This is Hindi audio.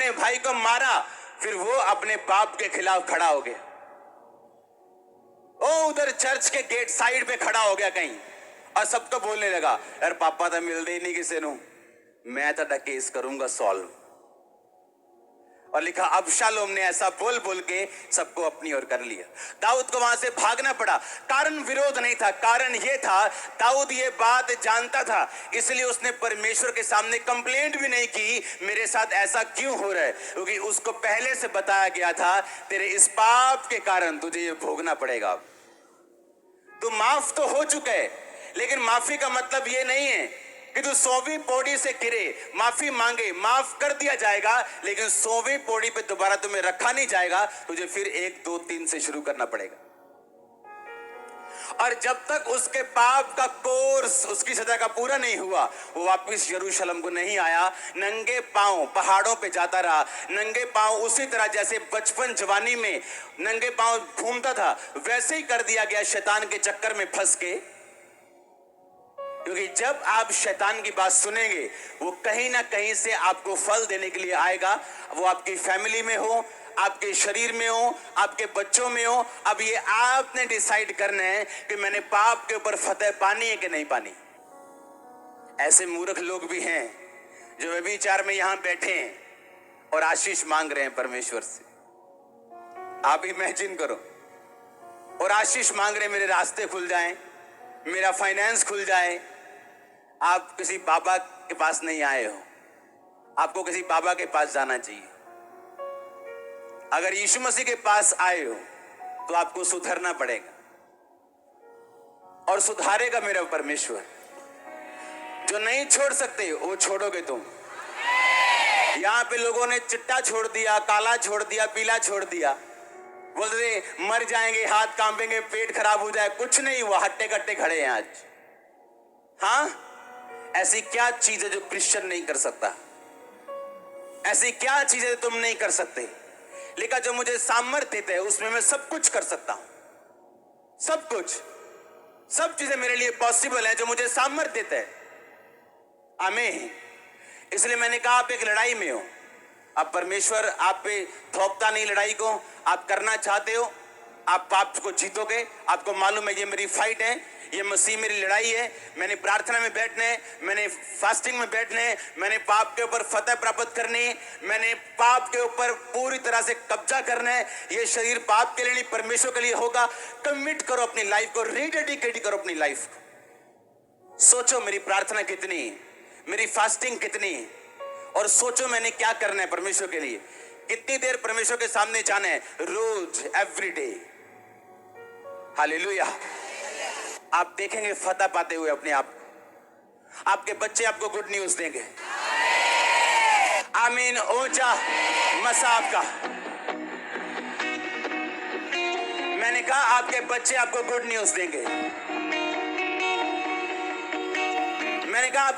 अपने भाई को मारा, फिर वो अपने बाप के खिलाफ खड़ा हो गया। ओ उधर चर्च के गेट साइड पे खड़ा हो गया कहीं, और सबको बोलने लगा, यार पापा तो मिलते ही नहीं किसी को, मैं तो केस करूंगा सॉल्व। और लिखा अबशालोम ने ऐसा बोल बोल के सबको अपनी ओर कर लिया। दाऊद को वहां से भागना पड़ा। कारण विरोध नहीं था, कारण यह था दाऊद ये बात जानता था, इसलिए उसने परमेश्वर के सामने कंप्लेंट भी नहीं की मेरे साथ ऐसा क्यों हो रहा है, क्योंकि उसको पहले से बताया गया था तेरे इस पाप के कारण तुझे ये भोगना पड़ेगा। तू माफ तो हो चुका है, लेकिन माफी का मतलब ये नहीं है कि तू 100वीं पौड़ी से गिरे, माफी मांगे, माफ कर दिया जाएगा, लेकिन 100वीं पौड़ी पे दोबारा तुम्हें रखा नहीं जाएगा, तुझे फिर 1 2 3 से शुरू करना पड़ेगा। और जब तक उसके पाप का कोर्स, उसकी सजा का पूरा नहीं हुआ, वो वापस यरूशलेम को नहीं आया। नंगे पांव पहाड़ों पे जाता रहा, नंगे पांव उसी तरह जैसे बचपन जवानी में नंगे पांव घूमता था, वैसे ही कर दिया गया शैतान के चक्कर में फंस के। क्योंकि जब आप शैतान की बात सुनेंगे, वो कहीं ना कहीं से आपको फल देने के लिए आएगा। वो आपकी फैमिली में हो, आपके शरीर में हो, आपके बच्चों में हो। अब ये आपने डिसाइड करना है कि मैंने पाप के ऊपर फतेह पानी है कि नहीं पानी। ऐसे मूर्ख लोग भी हैं जो व्यभिचार में यहां बैठे हैं और आशीष मांग रहे हैं परमेश्वर से। आप इमेजिन करो, और आशीष मांग रहे हैं मेरे रास्ते खुल जाएं, मेरा फाइनेंस खुल जाए। आप किसी बाबा के पास नहीं आए हो, आपको किसी बाबा के पास जाना चाहिए। अगर यीशु मसीह के पास आए हो तो आपको सुधरना पड़ेगा, और सुधारेगा मेरा परमेश्वर। जो नहीं छोड़ सकते वो छोड़ोगे तुम। यहां पे लोगों ने चिट्टा छोड़ दिया, काला छोड़ दिया, पीला छोड़ दिया, बोल रहे मर जाएंगे, हाथ कांपेंगे, पेट खराब हो जाए। कुछ नहीं हुआ, हट्टे कट्टे खड़े हैं आज। हाँ, ऐसी क्या चीज है जो क्रिश्चियन नहीं कर सकता? ऐसी क्या चीज है तुम नहीं कर सकते? लेकिन जो मुझे सामर्थ्य देते हैं उसमें मैं सब कुछ कर सकता हूं। सब कुछ, सब चीजें मेरे लिए पॉसिबल है जो मुझे सामर्थ्य देते हैं। आमीन। इसलिए मैंने कहा आप एक लड़ाई में हो। अब परमेश्वर आप पे थोपता नहीं लड़ाई को, आप करना चाहते हो, आप पाप को जीतोगे। आपको मालूम है ये मेरी फाइट है, ये मसीह मेरी लड़ाई है। मैंने प्रार्थना में बैठना है, मैंने फास्टिंग में बैठना है, मैंने पाप के ऊपर फतेह प्राप्त करनी है, मैंने पाप के ऊपर पूरी तरह से कब्जा करना है। ये शरीर पाप के लिए नहीं, परमेश्वर के लिए होगा। कमिट करो अपनी लाइफ को, रीडेडिकेट करो अपनी लाइफ को। सोचो मेरी प्रार्थना कितनी, मेरी फास्टिंग कितनी, और सोचो मैंने क्या करना है परमेश्वर के लिए। कितनी देर परमेश्वर के सामने जाना है, रोज, एवरीडे। हालेलुया। आप देखेंगे फतह पाते हुए अपने आप को। आपके बच्चे आपको गुड न्यूज देंगे। आमीन। ऊंचा मसा आपका। मैंने कहा आपके बच्चे आपको गुड न्यूज देंगे। मैंने कहा